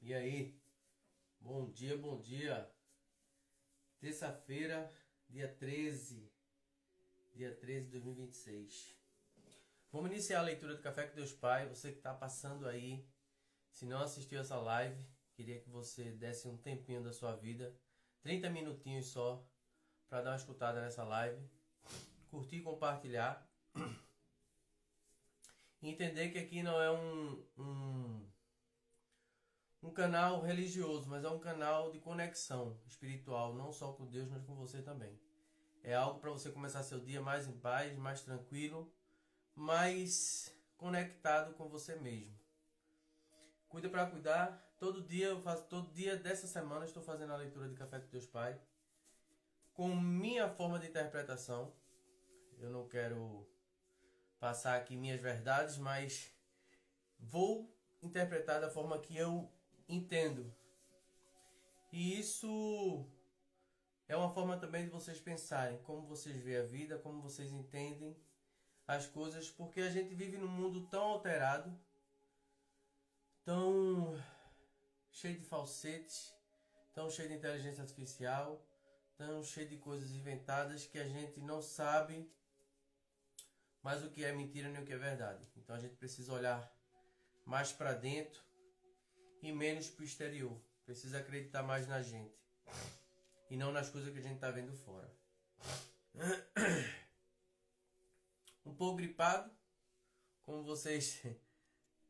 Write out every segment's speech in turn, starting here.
E aí? Bom dia, bom dia. Terça-feira, dia 13 de 2026. Vamos iniciar a leitura do Café com Deus Pai. Você que está passando aí, se não assistiu essa live, queria que você desse um tempinho da sua vida, 30 minutinhos só, para dar uma escutada nessa live, curtir, compartilhar e entender que aqui não é um canal religioso, mas é um canal de conexão espiritual, não só com Deus, mas com você também. É algo para você começar seu dia mais em paz, mais tranquilo, mais conectado com você mesmo. Cuida para cuidar. Todo dia dessa semana estou fazendo a leitura de Café com Deus Pai, com minha forma de interpretação. Eu não quero passar aqui minhas verdades, mas vou interpretar da forma que eu entendo. E isso é uma forma também de vocês pensarem como vocês veem a vida, como vocês entendem as coisas, porque a gente vive num mundo tão alterado, tão cheio de falsetes, tão cheio de inteligência artificial, tão cheio de coisas inventadas que a gente não sabe mais o que é mentira nem o que é verdade. Então a gente precisa olhar mais para dentro e menos para o exterior. Precisa acreditar mais na gente e não nas coisas que a gente está vendo fora. Um pouco gripado, como vocês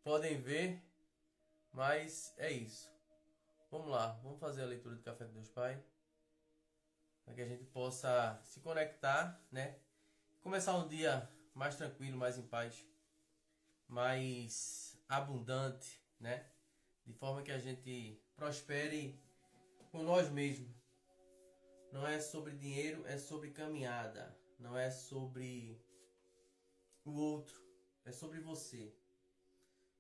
podem ver, mas é isso. Vamos lá, vamos fazer a leitura do Café com Deus Pai, para que a gente possa se conectar, né? Começar um dia mais tranquilo, mais em paz, mais abundante, né? De forma que a gente prospere com nós mesmos. Não é sobre dinheiro, é sobre caminhada. Não é sobre o outro, é sobre você.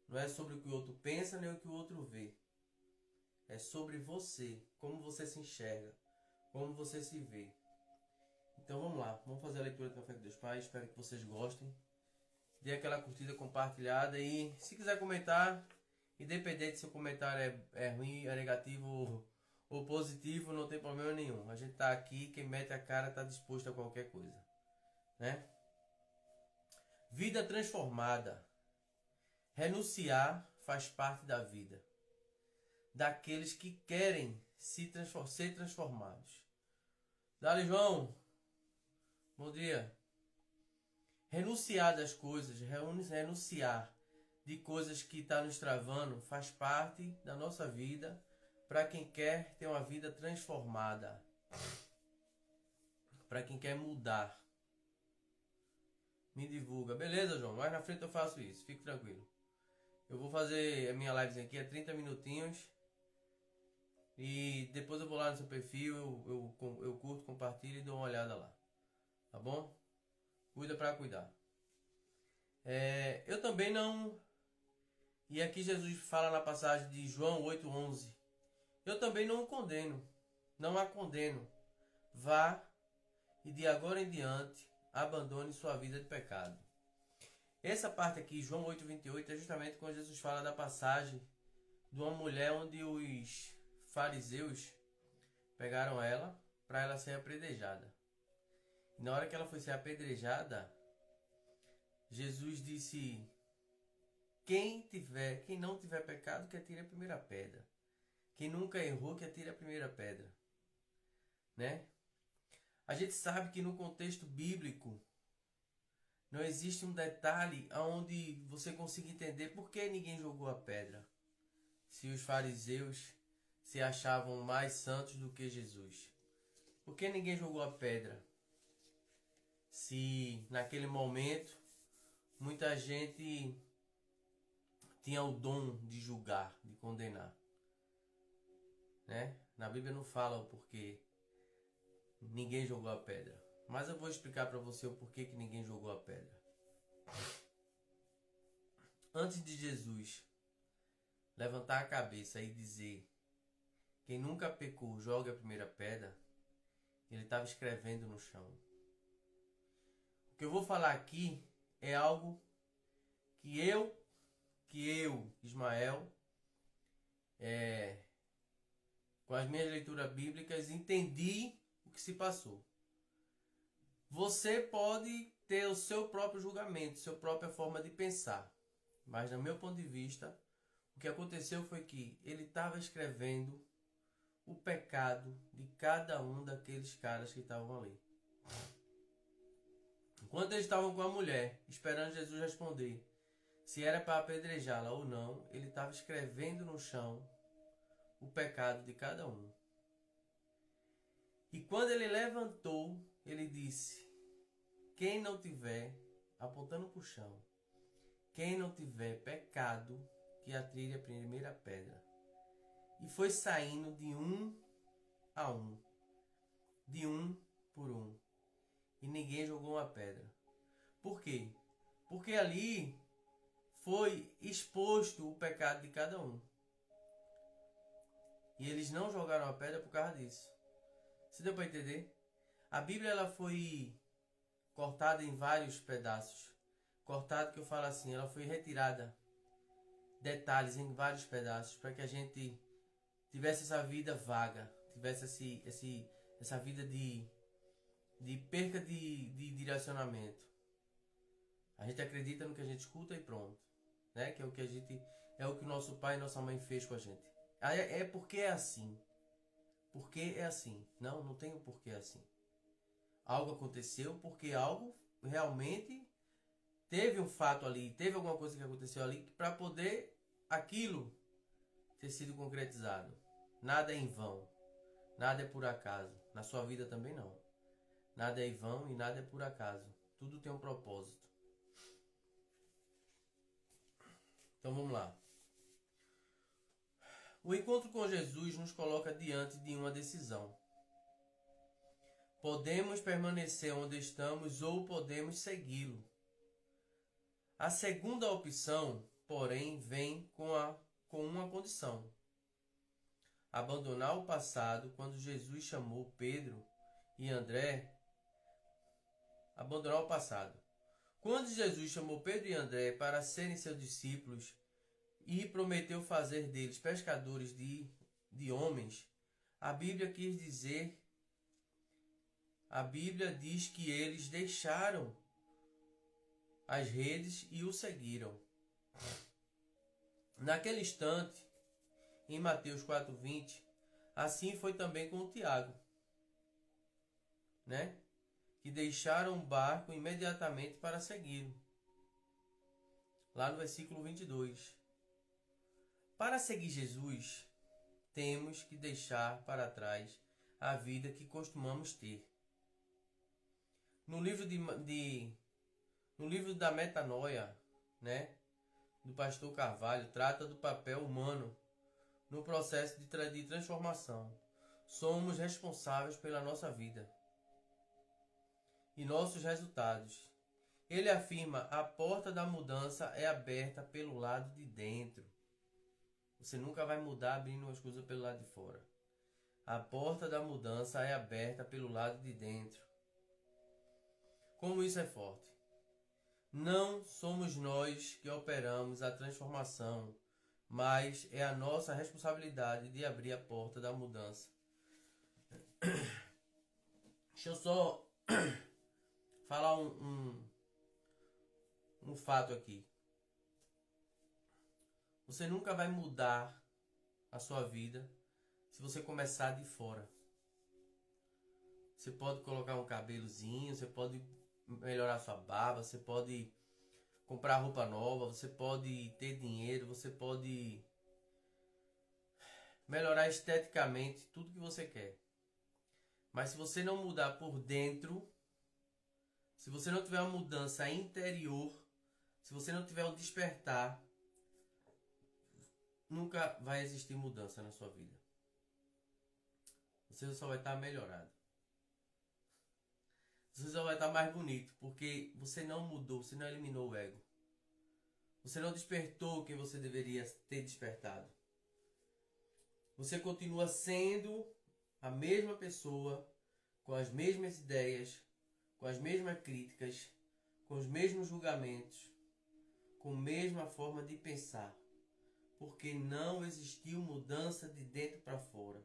Não é sobre o que o outro pensa nem o que o outro vê. É sobre você, como você se enxerga, como você se vê. Então vamos lá, vamos fazer a leitura do Café com Deus Pai. Espero que vocês gostem. Dê aquela curtida compartilhada e se quiser comentar, independente se o comentário é ruim, é negativo ou positivo, não tem problema nenhum. A gente tá aqui, quem mete a cara tá disposto a qualquer coisa, né? Vida transformada. Renunciar faz parte da vida daqueles que querem ser transformados. Dali, João. Bom dia. Renunciar das coisas, renunciar de coisas que está nos travando, faz parte da nossa vida para quem quer ter uma vida transformada, para quem quer mudar. Me divulga. Beleza, João? Mais na frente eu faço isso, fique tranquilo. Eu vou fazer a minha live aqui, 30 minutinhos. E depois eu vou lá no seu perfil, eu curto, compartilho e dou uma olhada lá. Tá bom? Cuida para cuidar. Eu também não. E aqui Jesus fala na passagem de João 8:11. Eu também não o condeno. Não a condeno. Vá e de agora em diante abandone sua vida de pecado. Essa parte aqui, João 8:28, é justamente quando Jesus fala da passagem de uma mulher onde os fariseus pegaram ela para ela ser apedrejada. E na hora que ela foi ser apedrejada, Jesus disse: quem não tiver pecado, que atire a primeira pedra. Quem nunca errou, que atire a primeira pedra. Né? A gente sabe que no contexto bíblico não existe um detalhe onde você consiga entender por que ninguém jogou a pedra. Se os fariseus se achavam mais santos do que Jesus. Por que ninguém jogou a pedra? Se naquele momento muita gente tinha o dom de julgar, de condenar. Né? Na Bíblia não fala o porquê ninguém jogou a pedra. Mas eu vou explicar para você o porquê que ninguém jogou a pedra. Antes de Jesus levantar a cabeça e dizer: quem nunca pecou, joga a primeira pedra, ele estava escrevendo no chão. O que eu vou falar aqui é algo que eu, Ismael, com as minhas leituras bíblicas, entendi o que se passou. Você pode ter o seu próprio julgamento, sua própria forma de pensar. Mas, no meu ponto de vista, o que aconteceu foi que ele estava escrevendo o pecado de cada um daqueles caras que estavam ali. Enquanto eles estavam com a mulher, esperando Jesus responder se era para apedrejá-la ou não, ele estava escrevendo no chão o pecado de cada um. E quando ele levantou, ele disse: quem não tiver, apontando para o chão, quem não tiver pecado, que atire a primeira pedra. E foi saindo de um a um, de um por um. E ninguém jogou uma pedra. Por quê? Porque ali foi exposto o pecado de cada um. E eles não jogaram a pedra por causa disso. Você deu para entender? A Bíblia ela foi cortada em vários pedaços. Cortada que eu falo assim, ela foi retirada detalhes em vários pedaços para que a gente tivesse essa vida vaga, tivesse essa vida de perca de direcionamento. A gente acredita no que a gente escuta e pronto, né? Que é o que o que nosso pai e nossa mãe fez com a gente. É porque é assim. Porque é assim. Não tem o porquê assim. Algo aconteceu porque algo realmente teve um fato ali, teve alguma coisa que aconteceu ali para poder aquilo ter sido concretizado. Nada é em vão. Nada é por acaso. Na sua vida também não. Nada é em vão e nada é por acaso. Tudo tem um propósito. Então vamos lá. O encontro com Jesus nos coloca diante de uma decisão. Podemos permanecer onde estamos ou podemos segui-lo. A segunda opção, porém, vem com uma condição. Abandonar o passado quando Jesus chamou Pedro e André. Abandonar o passado. Quando Jesus chamou Pedro e André para serem seus discípulos e prometeu fazer deles pescadores de homens, a Bíblia diz que eles deixaram as redes e o seguiram. Naquele instante, em Mateus 4:20, assim foi também com o Tiago, né? Que deixaram o barco imediatamente para segui-lo. Lá no versículo 22. Para seguir Jesus, temos que deixar para trás a vida que costumamos ter. No livro da Metanoia, né, do pastor Carvalho, trata do papel humano no processo de transformação. Somos responsáveis pela nossa vida e nossos resultados. Ele afirma: a porta da mudança é aberta pelo lado de dentro. Você nunca vai mudar abrindo as coisas pelo lado de fora. A porta da mudança é aberta pelo lado de dentro. Como isso é forte. Não somos nós que operamos a transformação, mas é a nossa responsabilidade de abrir a porta da mudança. Deixa eu só falar um fato aqui. Você nunca vai mudar a sua vida se você começar de fora. Você pode colocar um cabelozinho, você pode melhorar sua barba, você pode comprar roupa nova, você pode ter dinheiro, você pode melhorar esteticamente tudo que você quer. Mas se você não mudar por dentro, se você não tiver uma mudança interior, se você não tiver um despertar, nunca vai existir mudança na sua vida. Você só vai estar melhorado. Você só vai estar mais bonito, porque você não mudou, você não eliminou o ego. Você não despertou quem você deveria ter despertado. Você continua sendo a mesma pessoa, com as mesmas ideias, com as mesmas críticas, com os mesmos julgamentos, com a mesma forma de pensar. porque não existiu mudança de dentro para fora.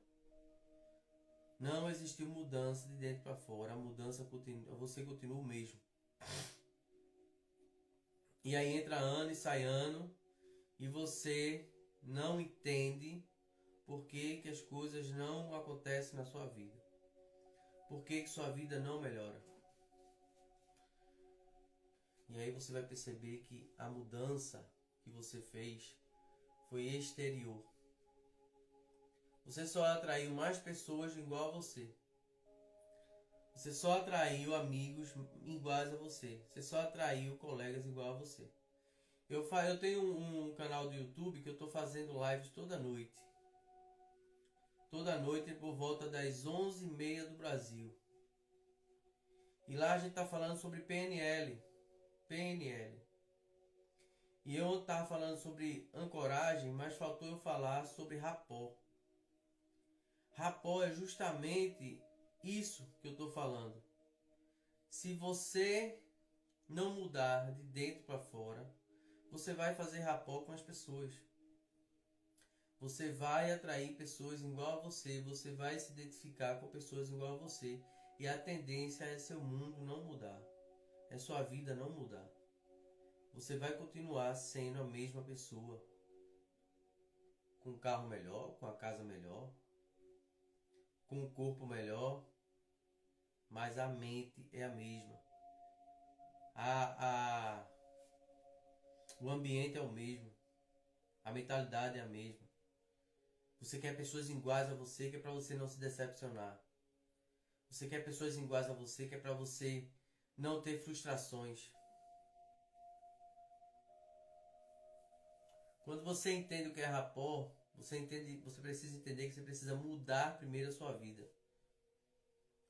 Não existiu mudança de dentro para fora. A mudança continua, você continua o mesmo. E aí entra ano e sai ano e você não entende por que as coisas não acontecem na sua vida. Por que sua vida não melhora. E aí você vai perceber que a mudança que você fez foi exterior. Você só atraiu mais pessoas igual a você. Você só atraiu amigos iguais a você. Você só atraiu colegas igual a você. Eu tenho um canal do YouTube que eu estou fazendo lives toda noite. Toda noite por volta das 11h30 do Brasil. E lá a gente está falando sobre PNL. E eu estava falando sobre ancoragem, mas faltou eu falar sobre rapó. Rapó é justamente isso que eu estou falando. Se você não mudar de dentro para fora, você vai fazer rapó com as pessoas. Você vai atrair pessoas igual a você. Você vai se identificar com pessoas igual a você. E a tendência é seu mundo não mudar. É sua vida não mudar. Você vai continuar sendo a mesma pessoa. Com um carro melhor, com a casa melhor, com um corpo melhor, mas a mente é a mesma. O ambiente é o mesmo. A mentalidade é a mesma. Você quer pessoas iguais a você, que é para você não se decepcionar. Você quer pessoas iguais a você, que é para você não ter frustrações. Quando você entende o que é rapó, você precisa entender que você precisa mudar primeiro a sua vida.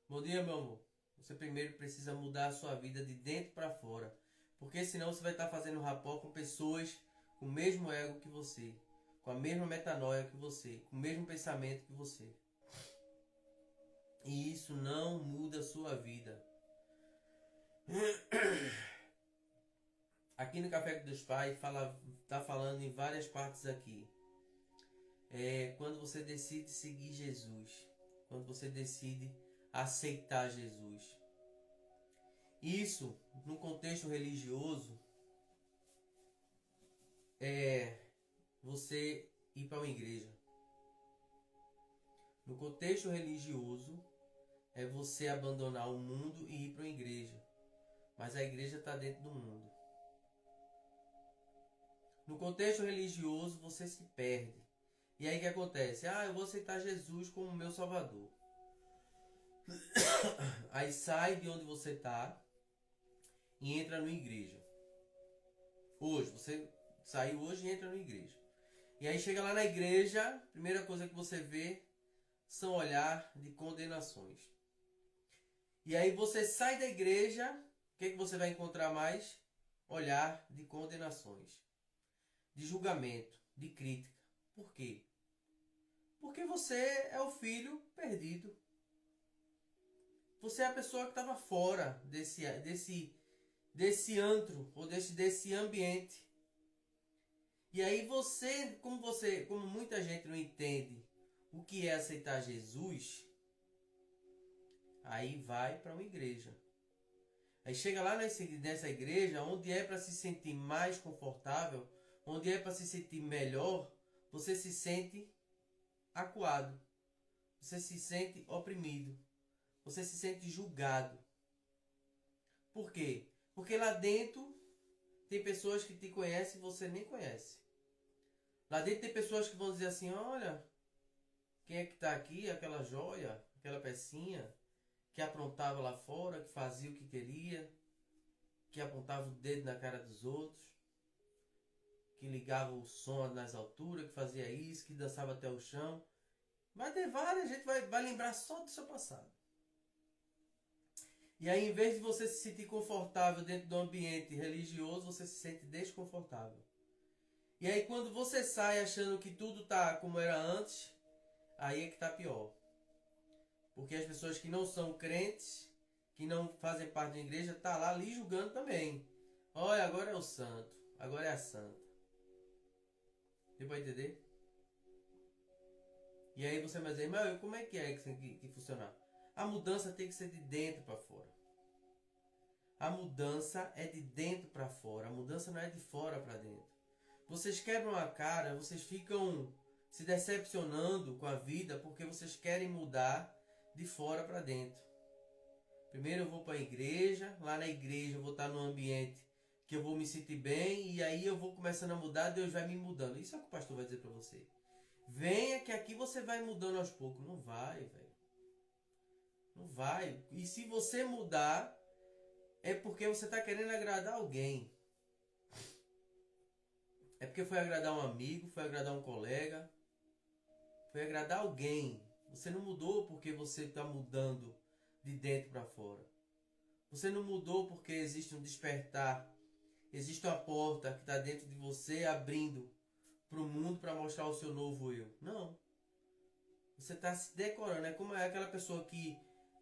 Bom dia, meu amor. Você primeiro precisa mudar a sua vida de dentro para fora. Porque senão você vai estar fazendo rapó com pessoas com o mesmo ego que você. Com a mesma metanoia que você. Com o mesmo pensamento que você. E isso não muda a sua vida. Aqui no Café com Deus Pai está falando em várias partes aqui. Quando você decide seguir Jesus. Quando você decide aceitar Jesus. Isso, no contexto religioso, é você ir para uma igreja. No contexto religioso, é você abandonar o mundo e ir para uma igreja. Mas a igreja está dentro do mundo. No contexto religioso, você se perde. E aí o que acontece? Eu vou aceitar Jesus como meu Salvador. Aí sai de onde você está e entra numa igreja. Hoje, você saiu hoje e entra numa igreja. E aí chega lá na igreja, a primeira coisa que você vê são olhar de condenações. E aí você sai da igreja, o que você vai encontrar mais? Olhar de condenações, de julgamento, de crítica. Por quê? Porque você é o filho perdido. Você é a pessoa que estava fora desse antro, ou desse ambiente. E aí como muita gente não entende o que é aceitar Jesus, aí vai para uma igreja. Aí chega lá nessa igreja, onde é para se sentir mais confortável, onde é para se sentir melhor, você se sente acuado. Você se sente oprimido. Você se sente julgado. Por quê? Porque lá dentro tem pessoas que te conhecem e você nem conhece. Lá dentro tem pessoas que vão dizer assim, olha, quem é que está aqui? Aquela joia, aquela pecinha que aprontava lá fora, que fazia o que queria, que apontava o dedo na cara dos outros, que ligava o som nas alturas, que fazia isso, que dançava até o chão. Vai ter várias, a gente vai lembrar só do seu passado. E aí, em vez de você se sentir confortável dentro do ambiente religioso, você se sente desconfortável. E aí, quando você sai achando que tudo está como era antes, aí é que está pior. Porque as pessoas que não são crentes, que não fazem parte da igreja, tá lá lhe julgando também. Olha, agora é o santo, agora é a santa. Deu para entender? E aí você vai dizer, mas como é que tem que funcionar? A mudança tem que ser de dentro para fora. A mudança é de dentro para fora. A mudança não é de fora para dentro. Vocês quebram a cara, vocês ficam se decepcionando com a vida porque vocês querem mudar de fora para dentro. Primeiro eu vou para a igreja, lá na igreja eu vou estar num ambiente que eu vou me sentir bem e aí eu vou começando a mudar, Deus vai me mudando. Isso é o que o pastor vai dizer para você. Venha que aqui você vai mudando aos poucos. Não vai, velho. Não vai. E se você mudar, é porque você está querendo agradar alguém. É porque foi agradar um amigo, foi agradar um colega, foi agradar alguém. Você não mudou porque você está mudando de dentro para fora. Você não mudou porque existe um despertar. Existe uma porta que está dentro de você abrindo para o mundo para mostrar o seu novo eu. Não. Você está se decorando. É como aquela pessoa que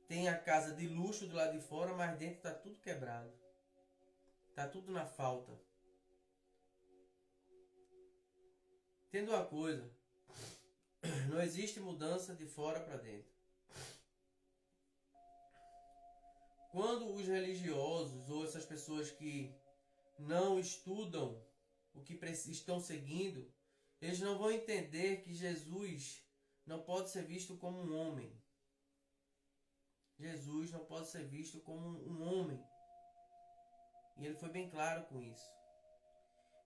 tem a casa de luxo do lado de fora, mas dentro está tudo quebrado. Está tudo na falta. Entenda uma coisa. Não existe mudança de fora para dentro. Quando os religiosos ou essas pessoas que não estudam o que estão seguindo, eles não vão entender que Jesus não pode ser visto como um homem. Jesus não pode ser visto como um homem. E ele foi bem claro com isso.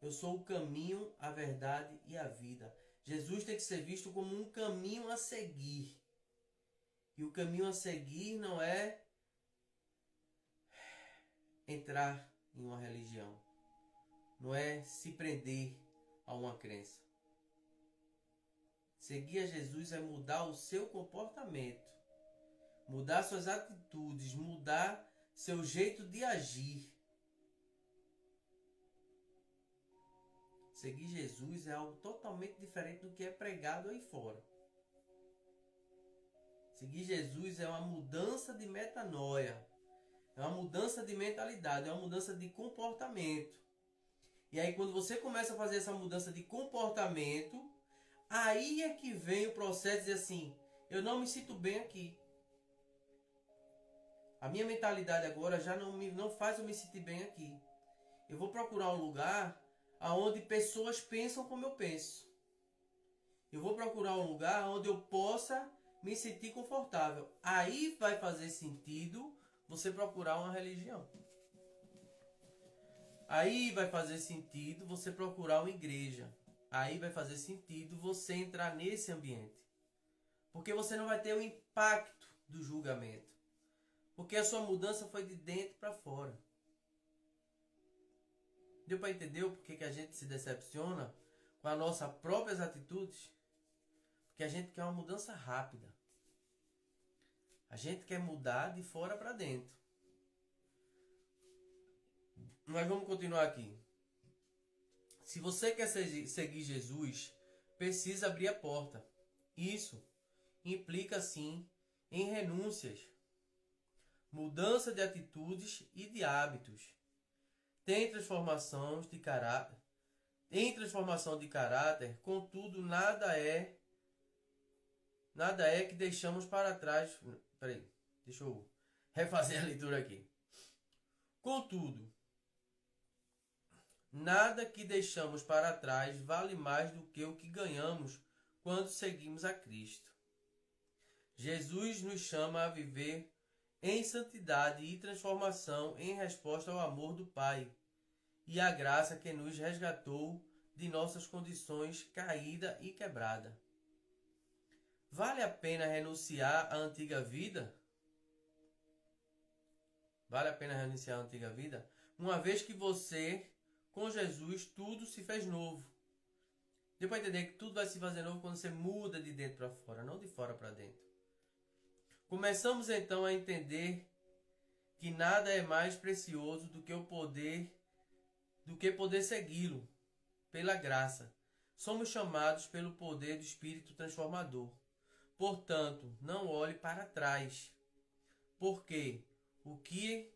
Eu sou o caminho, a verdade e a vida. Jesus tem que ser visto como um caminho a seguir. E o caminho a seguir não é entrar em uma religião. Não é se prender a uma crença. Seguir a Jesus é mudar o seu comportamento. Mudar suas atitudes. Mudar seu jeito de agir. Seguir Jesus é algo totalmente diferente do que é pregado aí fora. Seguir Jesus é uma mudança de metanoia. É uma mudança de mentalidade. É uma mudança de comportamento. E aí quando você começa a fazer essa mudança de comportamento, aí é que vem o processo de dizer assim, eu não me sinto bem aqui. A minha mentalidade agora já não faz eu me sentir bem aqui. Eu vou procurar um lugar onde pessoas pensam como eu penso. Eu vou procurar um lugar onde eu possa me sentir confortável. Aí vai fazer sentido você procurar uma religião. Aí vai fazer sentido você procurar uma igreja. Aí vai fazer sentido você entrar nesse ambiente. Porque você não vai ter o impacto do julgamento. Porque a sua mudança foi de dentro para fora. Deu para entender o porquê que a gente se decepciona com as nossas próprias atitudes? Porque a gente quer uma mudança rápida. A gente quer mudar de fora para dentro. Mas vamos continuar aqui. Se você quer seguir Jesus, precisa abrir a porta. Isso implica, sim, em renúncias, mudança de atitudes e de hábitos. Tem transformação de caráter, contudo, nada é que deixamos para trás. Peraí, deixa eu refazer a leitura aqui. Contudo, nada que deixamos para trás vale mais do que o que ganhamos quando seguimos a Cristo. Jesus nos chama a viver em santidade e transformação em resposta ao amor do Pai e à graça que nos resgatou de nossas condições caída e quebrada. Vale a pena renunciar à antiga vida? Vale a pena renunciar à antiga vida? Uma vez que você, com Jesus, tudo se fez novo. Deu para entender que tudo vai se fazer novo quando você muda de dentro para fora, não de fora para dentro. Começamos então a entender que nada é mais precioso do que poder segui-lo pela graça. Somos chamados pelo poder do Espírito transformador. Portanto, não olhe para trás, porque o que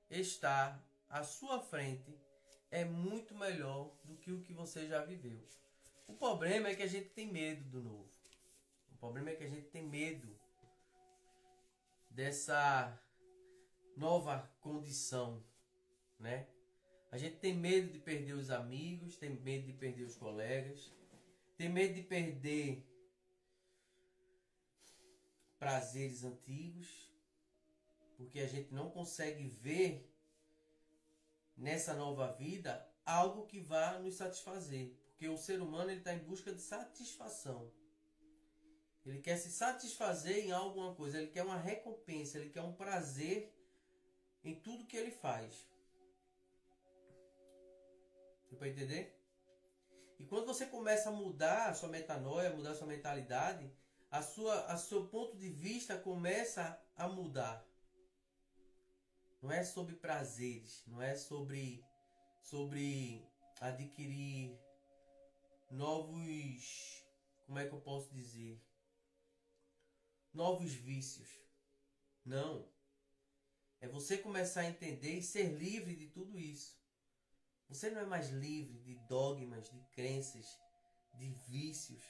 está à sua frente é muito melhor do que o que você já viveu. O problema é que a gente tem medo do novo. O problema é que a gente tem medo dessa nova condição, né? A gente tem medo de perder os amigos, tem medo de perder os colegas, tem medo de perder prazeres antigos, porque a gente não consegue ver nessa nova vida algo que vá nos satisfazer, porque o ser humano ele está em busca de satisfação. Ele quer se satisfazer em alguma coisa, ele quer uma recompensa, ele quer um prazer em tudo que ele faz. Deu para entender? E quando você começa a mudar a sua metanoia, mudar a sua mentalidade, a seu ponto de vista começa a mudar. Não é sobre prazeres, não é sobre adquirir novos, como é que eu posso dizer? Novos vícios. Não. É você começar a entender e ser livre de tudo isso. Você não é mais livre de dogmas, de crenças, de vícios.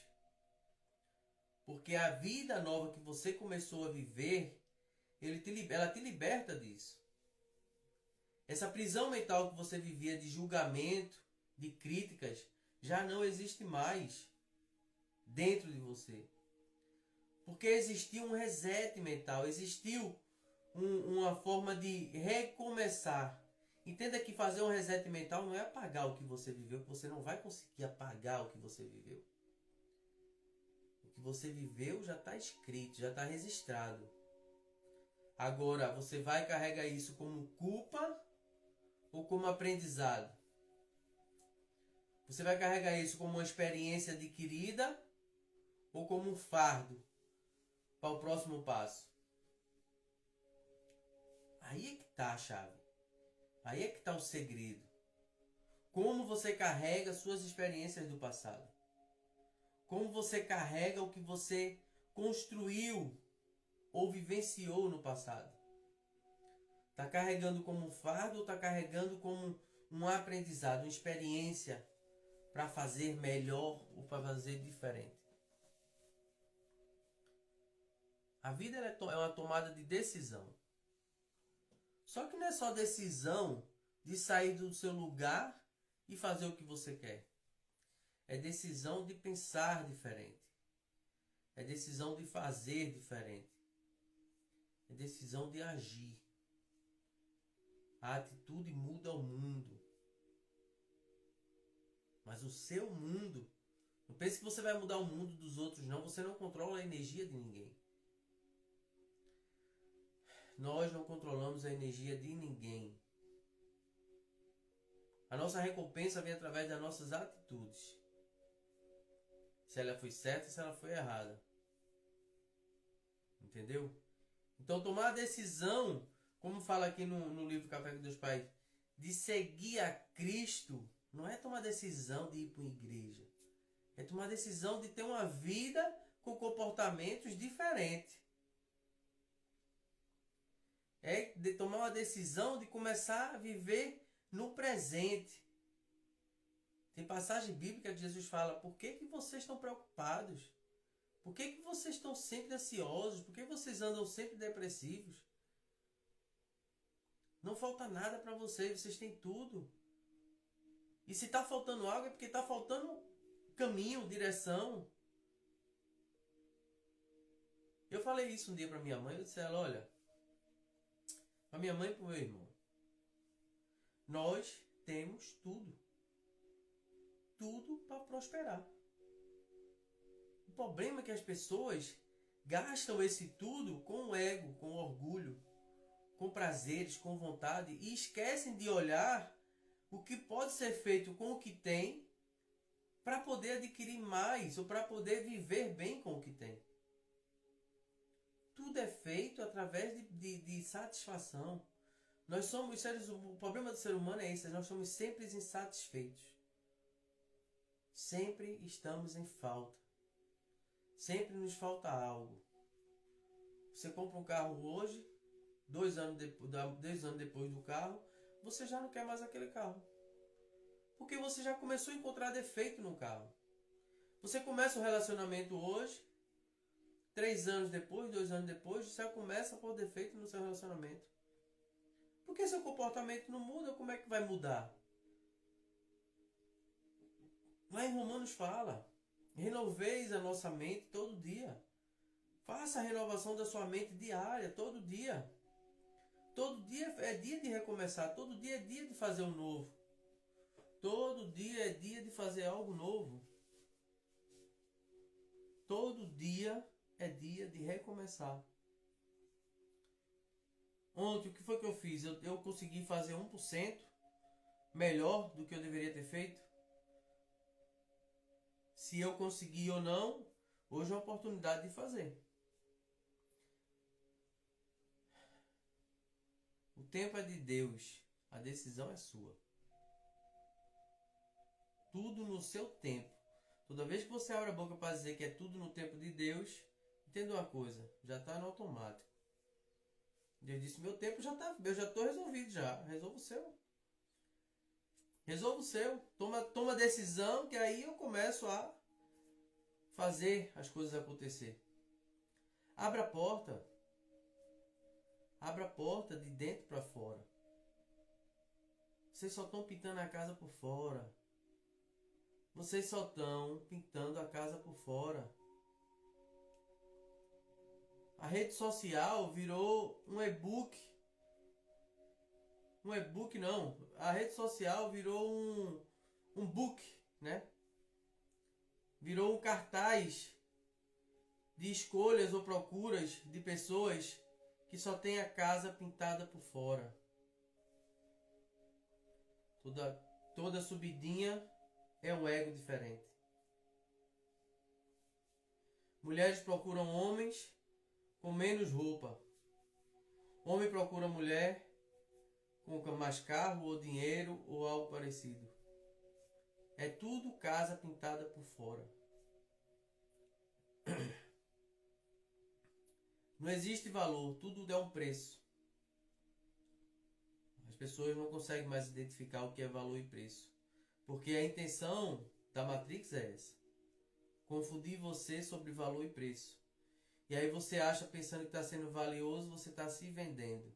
Porque a vida nova que você começou a viver, ela te liberta disso. Essa prisão mental que você vivia de julgamento, de críticas, já não existe mais dentro de você. Porque existiu um reset mental, existiu uma forma de recomeçar. Entenda que fazer um reset mental não é apagar o que você viveu, que você não vai conseguir apagar o que você viveu. O que você viveu já está escrito, já está registrado. Agora, você vai carregar isso como culpa ou como aprendizado? Você vai carregar isso como uma experiência adquirida ou como um fardo para o próximo passo? Aí é que está a chave. Aí é que está o segredo. Como você carrega suas experiências do passado. Como você carrega o que você construiu ou vivenciou no passado. Está carregando como um fardo ou está carregando como um aprendizado, uma experiência para fazer melhor ou para fazer diferente? A vida é uma tomada de decisão. Só que não é só decisão de sair do seu lugar e fazer o que você quer. É decisão de pensar diferente. É decisão de fazer diferente. É decisão de agir. A atitude muda o mundo. Mas o seu mundo, não pense que você vai mudar o mundo dos outros, não. Você não controla a energia de ninguém. Nós não controlamos a energia de ninguém. A nossa recompensa vem através das nossas atitudes. Se ela foi certa, se ela foi errada. Entendeu? Então tomar a decisão, como fala aqui no livro Café com Deus Pai, de seguir a Cristo, não é tomar decisão de ir para uma igreja. É tomar a decisão de ter uma vida com comportamentos diferentes. É de tomar uma decisão de começar a viver no presente. Tem passagem bíblica que Jesus fala: por que vocês estão preocupados? Por que vocês estão sempre ansiosos? Por que vocês andam sempre depressivos? Não falta nada para vocês, vocês têm tudo. E se está faltando algo é porque está faltando caminho, direção. Eu falei isso um dia para minha mãe, eu disse a ela: olha, para minha mãe e para o meu irmão, nós temos tudo. Tudo para prosperar. O problema é que as pessoas gastam esse tudo com o ego, com o orgulho, com prazeres, com vontade e esquecem de olhar o que pode ser feito com o que tem para poder adquirir mais ou para poder viver bem com o que tem. Tudo é feito através de satisfação. Nós somos seres, o problema do ser humano é esse, nós somos sempre insatisfeitos. Sempre estamos em falta. Sempre nos falta algo. Você compra um carro hoje, 2 anos depois do carro, você já não quer mais aquele carro. Porque você já começou a encontrar defeito no carro. Você começa um relacionamento hoje, 3 anos depois, 2 anos depois, você começa a pôr defeito no seu relacionamento. Porque seu comportamento não muda, como é que vai mudar? Lá em Romanos fala, renoveis a nossa mente todo dia. Faça a renovação da sua mente diária, todo dia. Todo dia é dia de recomeçar, todo dia é dia de fazer um novo. Todo dia é dia de fazer algo novo. Todo dia é dia de recomeçar. Ontem, o que foi que eu fiz? Eu consegui fazer 1% melhor do que eu deveria ter feito? Se eu conseguir ou não, hoje é uma oportunidade de fazer. O tempo é de Deus, a decisão é sua. Tudo no seu tempo. Toda vez que você abre a boca para dizer que é tudo no tempo de Deus, entenda uma coisa, já está no automático. Deus disse, meu tempo já está, eu já estou resolvido já, resolva o seu. Resolva o seu, toma decisão que aí eu começo a fazer as coisas acontecer. Abra a porta de dentro para fora. Vocês só estão pintando a casa por fora. Vocês só estão pintando a casa por fora. A rede social virou um e-book. Um e-book não. A rede social virou um book, né? Virou um cartaz de escolhas ou procuras de pessoas que só tem a casa pintada por fora. Toda subidinha é um ego diferente. Mulheres procuram homens com menos roupa. Homem procura mulher com mais carro ou dinheiro ou algo parecido. É tudo casa pintada por fora. Não existe valor, tudo é um preço. As pessoas não conseguem mais identificar o que é valor e preço. Porque a intenção da Matrix é essa. Confundir você sobre valor e preço. E aí você acha, pensando que está sendo valioso, você está se vendendo.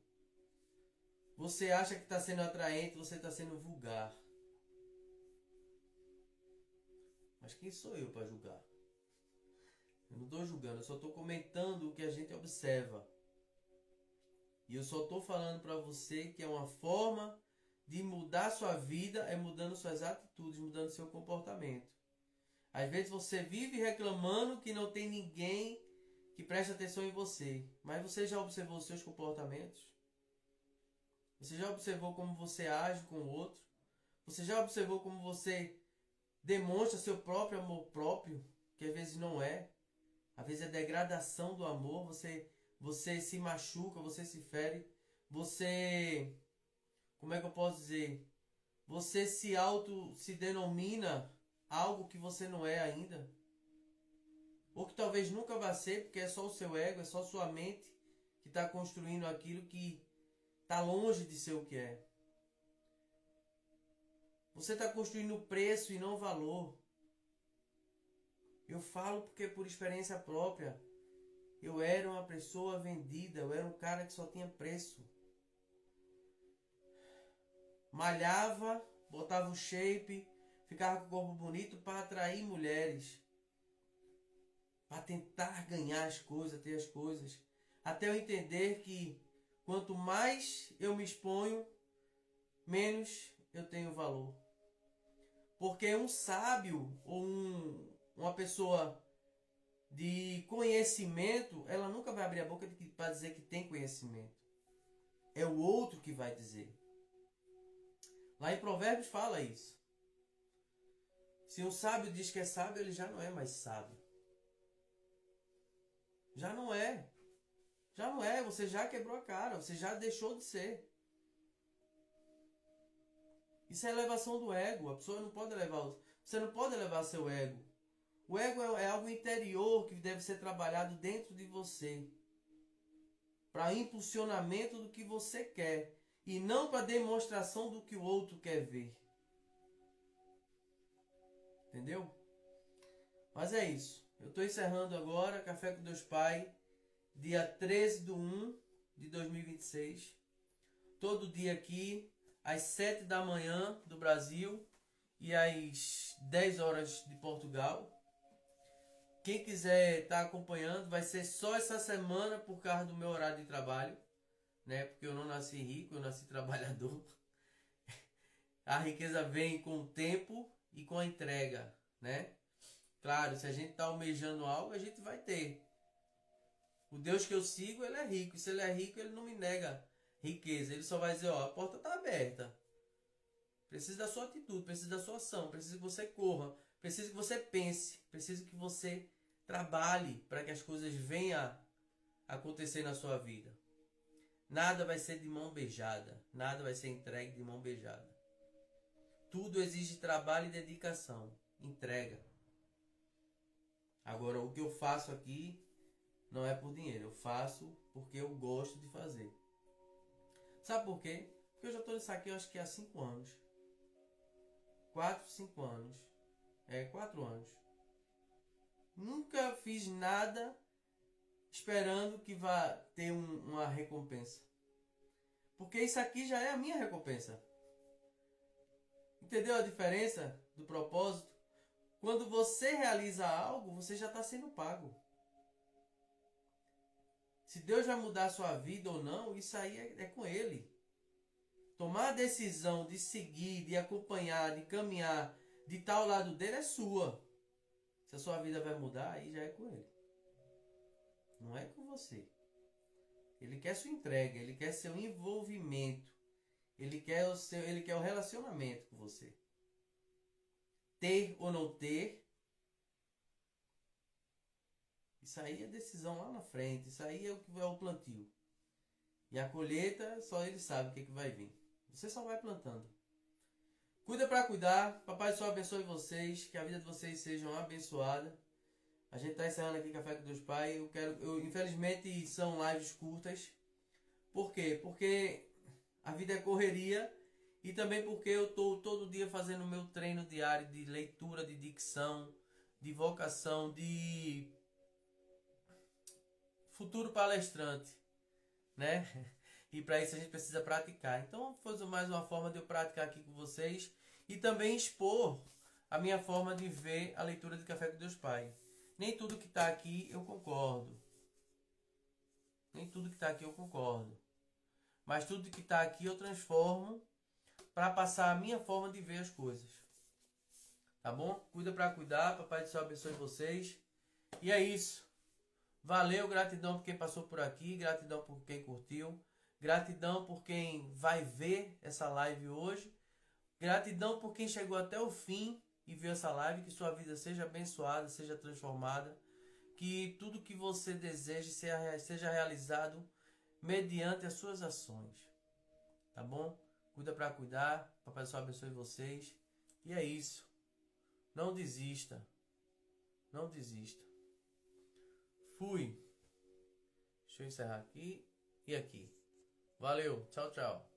Você acha que está sendo atraente, você está sendo vulgar. Mas quem sou eu para julgar? Eu não estou julgando, eu só estou comentando o que a gente observa. E eu só estou falando para você que é uma forma de mudar sua vida, é mudando suas atitudes, mudando seu comportamento. Às vezes você vive reclamando que não tem ninguém que preste atenção em você. Mas você já observou os seus comportamentos? Você já observou como você age com o outro? Você já observou como você demonstra seu próprio amor próprio? Que às vezes não é. Às vezes é degradação do amor. Você se machuca, você se fere. Você... Como é que eu posso dizer? Você se denomina algo que você não é ainda. Ou que talvez nunca vá ser, porque é só o seu ego, é só sua mente que está construindo aquilo que está longe de ser o que é. Você está construindo preço e não valor. Eu falo porque por experiência própria. Eu era uma pessoa vendida, eu era um cara que só tinha preço. Malhava, botava o shape, ficava com o corpo bonito para atrair mulheres. Para tentar ganhar as coisas, ter as coisas. Até eu entender que quanto mais eu me exponho, menos eu tenho valor. Porque um sábio ou uma pessoa de conhecimento, ela nunca vai abrir a boca para dizer que tem conhecimento. É o outro que vai dizer. Lá em Provérbios fala isso. Se um sábio diz que é sábio, ele já não é mais sábio. Já não é. Já não é. Você já quebrou a cara. Você já deixou de ser. Isso é elevação do ego. A pessoa não pode elevar. Você não pode elevar seu ego. O ego é algo interior que deve ser trabalhado dentro de você. Para impulsionamento do que você quer. E não para demonstração do que o outro quer ver. Entendeu? Mas é isso. Eu estou encerrando agora Café com Deus Pai, dia 13/1/2026. Todo dia aqui, às 7 da manhã do Brasil e às 10 horas de Portugal. Quem quiser estar acompanhando, vai ser só essa semana por causa do meu horário de trabalho, né? Porque eu não nasci rico, eu nasci trabalhador. A riqueza vem com o tempo e com a entrega, né? Claro, se a gente está almejando algo, a gente vai ter. O Deus que eu sigo, ele é rico. E se ele é rico, ele não me nega riqueza. Ele só vai dizer, ó, a porta está aberta. Precisa da sua atitude, precisa da sua ação, precisa que você corra, precisa que você pense, precisa que você trabalhe para que as coisas venham a acontecer na sua vida. Nada vai ser de mão beijada, nada vai ser entregue de mão beijada. Tudo exige trabalho e dedicação, entrega. Agora, o que eu faço aqui não é por dinheiro, eu faço porque eu gosto de fazer. Sabe por quê? Porque eu já estou nisso aqui, eu acho que há 5 anos. 4, 5 anos. 4 anos. Nunca fiz nada esperando que vá ter uma recompensa. Porque isso aqui já é a minha recompensa. Entendeu a diferença do propósito? Quando você realiza algo, você já está sendo pago. Se Deus vai mudar a sua vida ou não, isso aí é com Ele. Tomar a decisão de seguir, de acompanhar, de caminhar, de estar ao lado dele é sua. Se a sua vida vai mudar, aí já é com Ele. Não é com você. Ele quer sua entrega, Ele quer seu envolvimento. Ele quer o relacionamento com você. Ter ou não ter, isso aí é decisão lá na frente. Isso aí é o que vai ao plantio. E a colheita, só Ele sabe o que vai vir. Você só vai plantando. Cuida para cuidar. Papai só abençoe vocês. Que a vida de vocês seja abençoada. A gente está encerrando aqui Café com Deus Pai. Infelizmente são lives curtas. Por quê? Porque a vida é correria. E também porque eu estou todo dia fazendo o meu treino diário de leitura, de dicção, de vocação, de futuro palestrante, né? E para isso a gente precisa praticar. Então foi mais uma forma de eu praticar aqui com vocês e também expor a minha forma de ver a leitura de Café com Deus Pai. Nem tudo que está aqui eu concordo. Nem tudo que está aqui eu concordo. Mas tudo que está aqui eu transformo para passar a minha forma de ver as coisas. Tá bom? Cuida para cuidar. Papai do Céu abençoe vocês. E é isso. Valeu, gratidão por quem passou por aqui. Gratidão por quem curtiu. Gratidão por quem vai ver essa live hoje. Gratidão por quem chegou até o fim e viu essa live. Que sua vida seja abençoada, seja transformada. Que tudo que você deseje seja realizado mediante as suas ações. Tá bom? Cuida para cuidar. Papai do Céu abençoe vocês. E é isso. Não desista. Não desista. Fui. Deixa eu encerrar aqui e aqui. Valeu. Tchau, tchau.